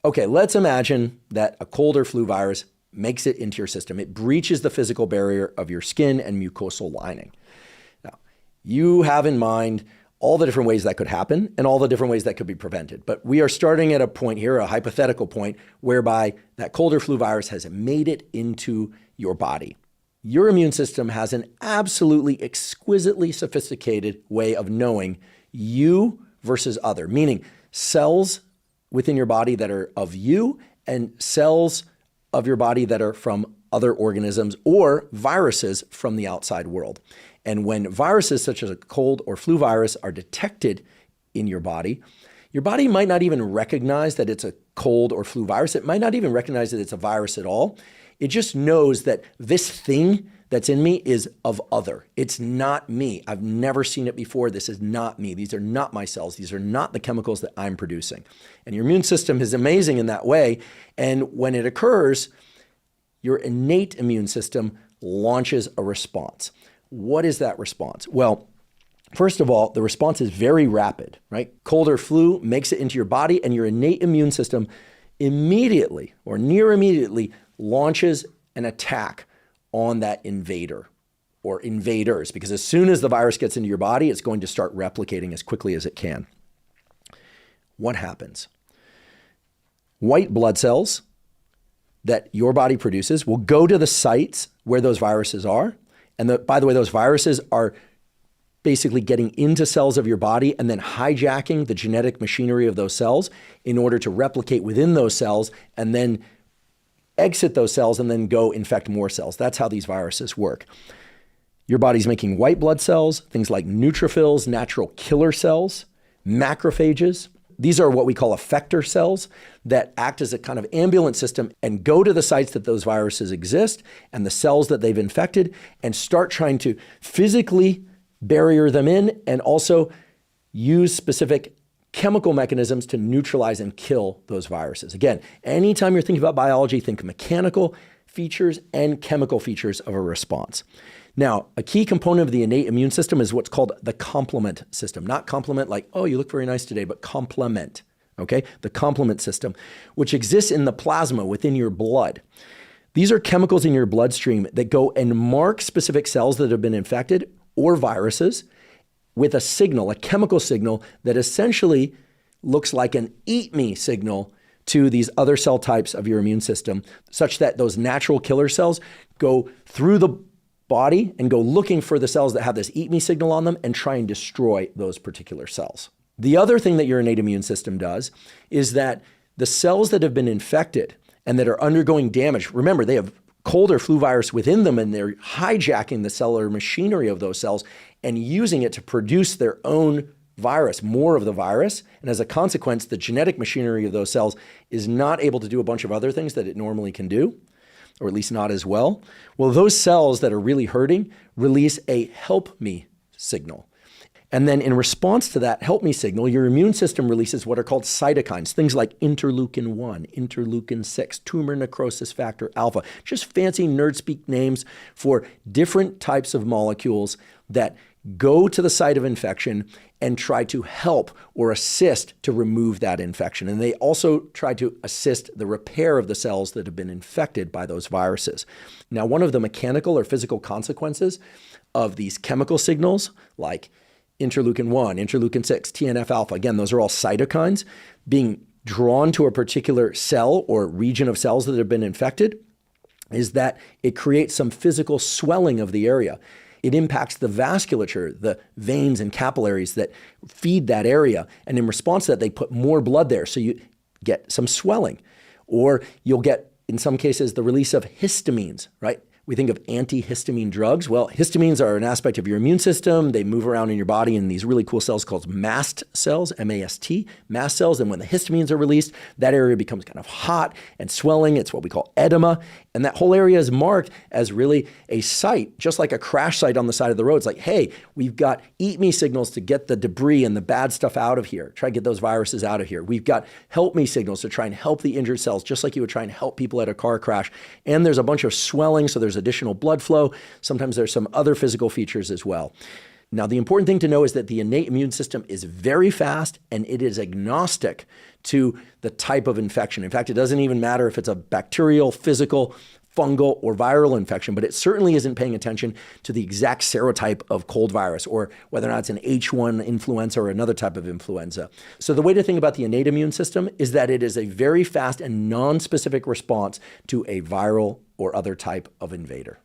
Okay, let's imagine that a cold or flu virus makes it into your system. It breaches the physical barrier of your skin and mucosal lining. Now, you have in mind all the different ways that could happen and all the different ways that could be prevented. But we are starting at a point here, a hypothetical point, whereby that cold or flu virus has made it into your body. Your immune system has an absolutely exquisitely sophisticated way of knowing you versus other, meaning cells within your body that are of you and cells of your body that are from other organisms or viruses from the outside world. And when viruses such as a cold or flu virus are detected in your body might not even recognize that it's a cold or flu virus. It might not even recognize that it's a virus at all. It just knows that this thing that's in me is of other. It's not me. I've never seen it before. This is not me. These are not my cells. These are not the chemicals that I'm producing. And your immune system is amazing in that way. And when it occurs, your innate immune system launches a response. What is that response? Well, first of all, the response is very rapid, right? Cold or flu makes it into your body, and your innate immune system immediately or near immediately launches an attack on that invader or invaders, because as soon as the virus gets into your body, it's going to start replicating as quickly as it can. What happens? White blood cells that your body produces will go to the sites where those viruses are. And by the way, those viruses are basically getting into cells of your body and then hijacking the genetic machinery of those cells in order to replicate within those cells and then exit those cells and then go infect more cells. That's how these viruses work. Your body's making white blood cells, things like neutrophils, natural killer cells, macrophages. These are what we call effector cells that act as a kind of ambulance system and go to the sites that those viruses exist and the cells that they've infected and start trying to physically barrier them in and also use specific chemical mechanisms to neutralize and kill those viruses. Again, anytime you're thinking about biology, think mechanical features and chemical features of a response. Now, a key component of the innate immune system is what's called the complement system. Not complement like, oh, you look very nice today, but complement, okay? The complement system, which exists in the plasma within your blood. These are chemicals in your bloodstream that go and mark specific cells that have been infected or viruses with a signal, a chemical signal that essentially looks like an eat me signal to these other cell types of your immune system, such that those natural killer cells go through the body and go looking for the cells that have this eat me signal on them and try and destroy those particular cells. The other thing that your innate immune system does is that the cells that have been infected and that are undergoing damage, remember, they have cold or flu virus within them and they're hijacking the cellular machinery of those cells and using it to produce their own virus, more of the virus. And as a consequence, the genetic machinery of those cells is not able to do a bunch of other things that it normally can do, or at least not as well. Well, those cells that are really hurting release a help me signal. And then in response to that help me signal, your immune system releases what are called cytokines, things like interleukin 1, interleukin 6, tumor necrosis factor alpha, just fancy nerd speak names for different types of molecules that go to the site of infection and try to help or assist to remove that infection. And they also try to assist the repair of the cells that have been infected by those viruses. Now, one of the mechanical or physical consequences of these chemical signals, like interleukin 1, interleukin 6, TNF alpha, again, those are all cytokines, being drawn to a particular cell or region of cells that have been infected, is that it creates some physical swelling of the area. It impacts the vasculature, the veins and capillaries that feed that area. And in response to that, they put more blood there. So you get some swelling. Or you'll get, in some cases, the release of histamines, right? We think of antihistamine drugs. Well, histamines are an aspect of your immune system. They move around in your body in these really cool cells called mast cells, M-A-S-T, mast cells. And when the histamines are released, that area becomes kind of hot and swelling. It's what we call edema. And that whole area is marked as really a site, just like a crash site on the side of the road. It's like, hey, we've got eat me signals to get the debris and the bad stuff out of here. Try to get those viruses out of here. We've got help me signals to try and help the injured cells, just like you would try and help people at a car crash. And there's a bunch of swelling, so there's additional blood flow. Sometimes there's some other physical features as well. Now, the important thing to know is that the innate immune system is very fast and it is agnostic to the type of infection. In fact, it doesn't even matter if it's a bacterial, physical, fungal, or viral infection, but it certainly isn't paying attention to the exact serotype of cold virus or whether or not it's an H1 influenza or another type of influenza. So the way to think about the innate immune system is that it is a very fast and non-specific response to a viral or other type of invader.